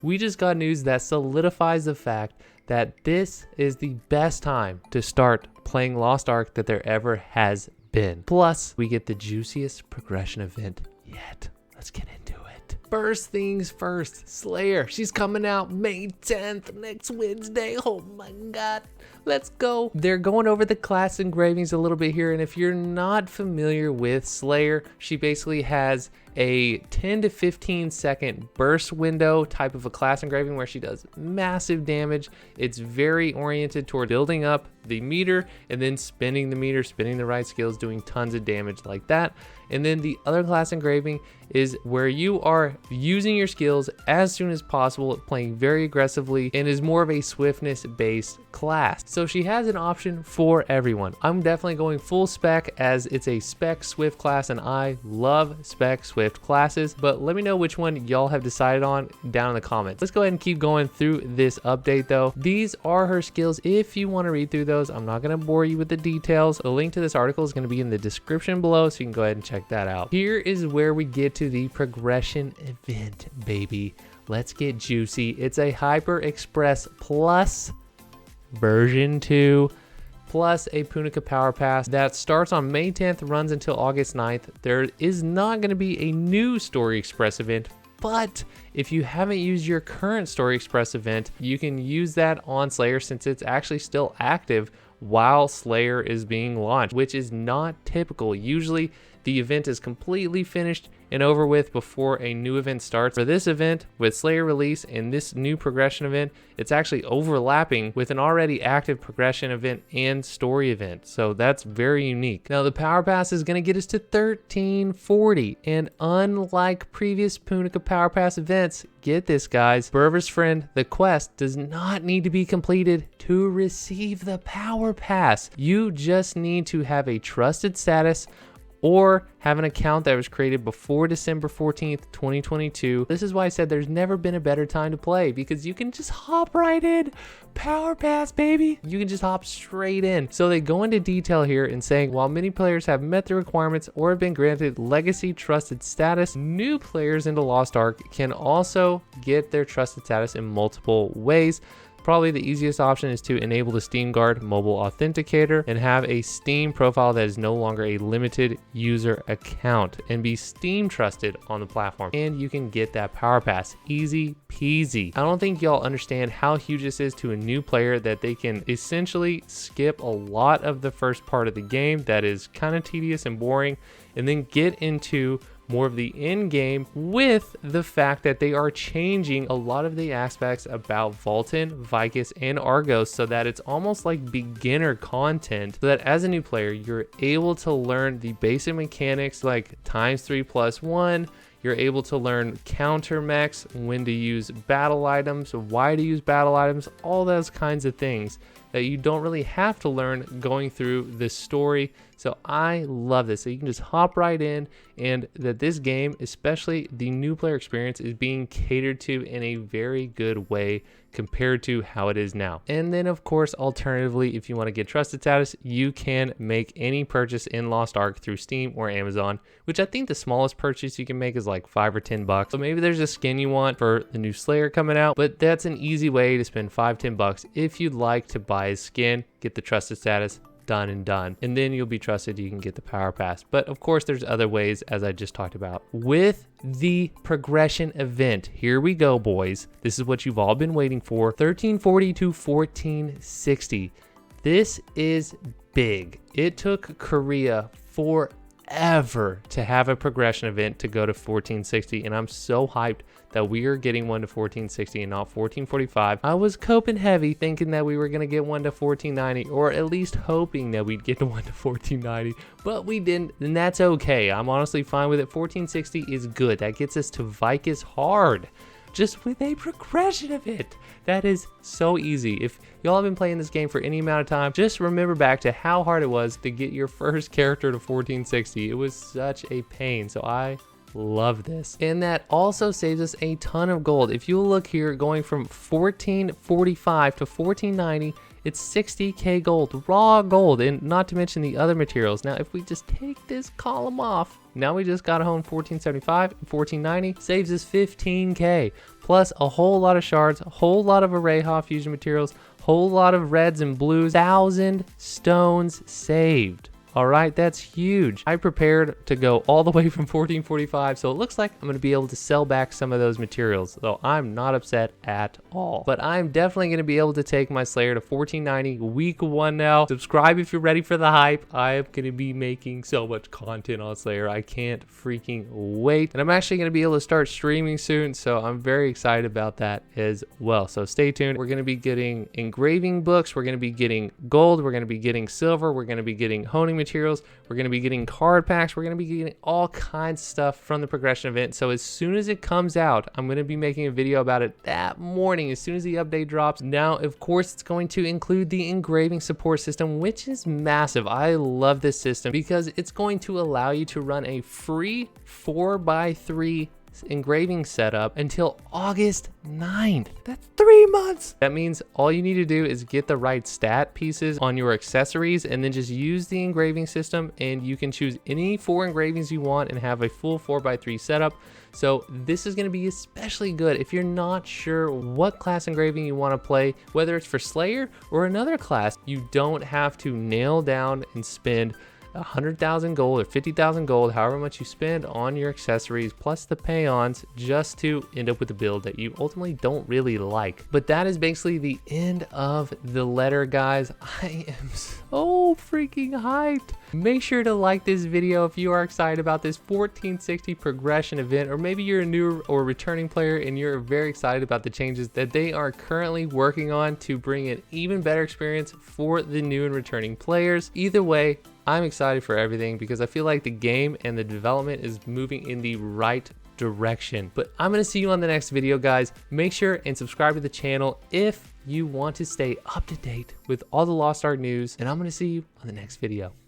We just got news that solidifies the fact that this is the best time to start playing Lost Ark that there ever has been. Plus, we get the juiciest progression event yet. Let's get into it. First things first, Slayer. She's coming out May 10th, next Wednesday. Oh my God. Let's go. They're going over the class engravings a little bit here, and if you're not familiar with Slayer, she basically has a 10 to 15 second burst window type of a class engraving where she does massive damage. It's very oriented toward building up the meter and then spinning the meter, spinning the right skills, doing tons of damage like that. And then the other class engraving is where you are using your skills as soon as possible, playing very aggressively, and is more of a swiftness based class. So she has an option for everyone. I'm definitely going full spec as it's a spec swift class, and I love spec swift classes, but let me know which one y'all have decided on down in the comments. Let's go ahead and keep going through this update though. These are her skills. If you want to read through those, I'm not going to bore you with the details. The link to this article is going to be in the description below, so you can go ahead and check that out. Here is where we get to the progression event, baby. Let's get juicy. It's a Hyper Express Plus version 2 plus a Punica Power Pass that starts on May 10th, runs until August 9th. There is not going to be a new Story Express event, but if you haven't used your current Story Express event, you can use that on Slayer since it's actually still active while Slayer is being launched, which is not typical. Usually the event is completely finished and over with before a new event starts. For this event, with Slayer release and this new progression event, it's actually overlapping with an already active progression event and story event. So that's very unique. Now the Power Pass is going to get us to 1340. And unlike previous Punica Power Pass events, get this guys, Berver's Friend, the quest does not need to be completed to receive the Power Pass. You just need to have a trusted status or have an account that was created before December 14th, 2022. This is why I said there's never been a better time to play, because you can just hop right in. Power Pass, baby. You can just hop straight in. So they go into detail here in saying, while many players have met the requirements or have been granted legacy trusted status, new players into Lost Ark can also get their trusted status in multiple ways. Probably the easiest option is to enable the Steam Guard mobile authenticator and have a Steam profile that is no longer a limited user account and be Steam trusted on the platform. And you can get that Power Pass. Easy peasy. I don't think y'all understand how huge this is to a new player, that they can essentially skip a lot of the first part of the game that is kind of tedious and boring, and then get into more of the end game with the fact that they are changing a lot of the aspects about Vulcan, Vicus, and Argos so that it's almost like beginner content, so that as a new player, you're able to learn the basic mechanics like ×3+1. You're able to learn counter mechs, when to use battle items, why to use battle items, all those kinds of things that you don't really have to learn going through this story. So I love this. So you can just hop right in, and that this game, especially the new player experience, is being catered to in a very good way compared to how it is now. And then of course, alternatively, if you want to get trusted status, you can make any purchase in Lost Ark through Steam or Amazon, which I think the smallest purchase you can make is like $5 or $10. So maybe there's a skin you want for the new Slayer coming out, but that's an easy way to spend $5, $10 if you'd like to buy a skin, get the trusted status, done and done, and then you'll be trusted. You can get the Power Pass. But of course there's other ways, as I just talked about. With the progression event, here we go, boys. This is what you've all been waiting for. 1340 to 1460. This is big. It took Korea forever to have a progression event to go to 1460, and I'm so hyped that we are getting one to 1460 and not 1445. I was coping heavy thinking that we were going to get one to 1490, or at least hoping that we'd get to one to 1490, but we didn't, and that's okay. I'm honestly fine with it. 1460 is good. That gets us to Vicus hard, just with a progression of it. That is so easy. If y'all have been playing this game for any amount of time, just remember back to how hard it was to get your first character to 1460. It was such a pain. So I love this, and that also saves us a ton of gold. If you look here, going from 1445 to 1490, it's 60k gold, raw gold, and not to mention the other materials. Now if we just take this column off, now we just got to hone 1475 and 1490, saves us 15k. plus a whole lot of shards, a whole lot of array fusion materials, whole lot of reds and blues, 1,000 stones saved. All right, that's huge. I prepared to go all the way from 1445, so it looks like I'm gonna be able to sell back some of those materials, though I'm not upset at all. But I'm definitely gonna be able to take my Slayer to 1490 week 1 now. Subscribe if you're ready for the hype. I'm gonna be making so much content on Slayer. I can't freaking wait. And I'm actually gonna be able to start streaming soon, so I'm very excited about that as well. So stay tuned. We're gonna be getting engraving books. We're gonna be getting gold. We're gonna be getting silver. We're gonna be getting honing materials. We're going to be getting card packs. We're going to be getting all kinds of stuff from the progression event. So as soon as it comes out, I'm going to be making a video about it that morning as soon as the update drops. Now, of course, it's going to include the engraving support system, which is massive. I love this system because it's going to allow you to run a free 4x3 engraving setup until August 9th. That's 3 months. That means all you need to do is get the right stat pieces on your accessories and then just use the engraving system, and you can choose any 4 engravings you want and have a full 4x3 setup. So this is going to be especially good if you're not sure what class engraving you want to play, whether it's for Slayer or another class. You don't have to nail down and spend 100,000 gold or 50,000 gold, however much you spend on your accessories plus the pay-ons, just to end up with a build that you ultimately don't really like. But that is basically the end of the letter, guys. I am so freaking hyped. Make sure to like this video if you are excited about this 1460 progression event, or maybe you're a new or returning player and you're very excited about the changes that they are currently working on to bring an even better experience for the new and returning players. Either way, I'm excited for everything because I feel like the game and the development is moving in the right direction. But I'm going to see you on the next video, guys. Make sure and subscribe to the channel if you want to stay up to date with all the Lost Ark news, and I'm going to see you on the next video.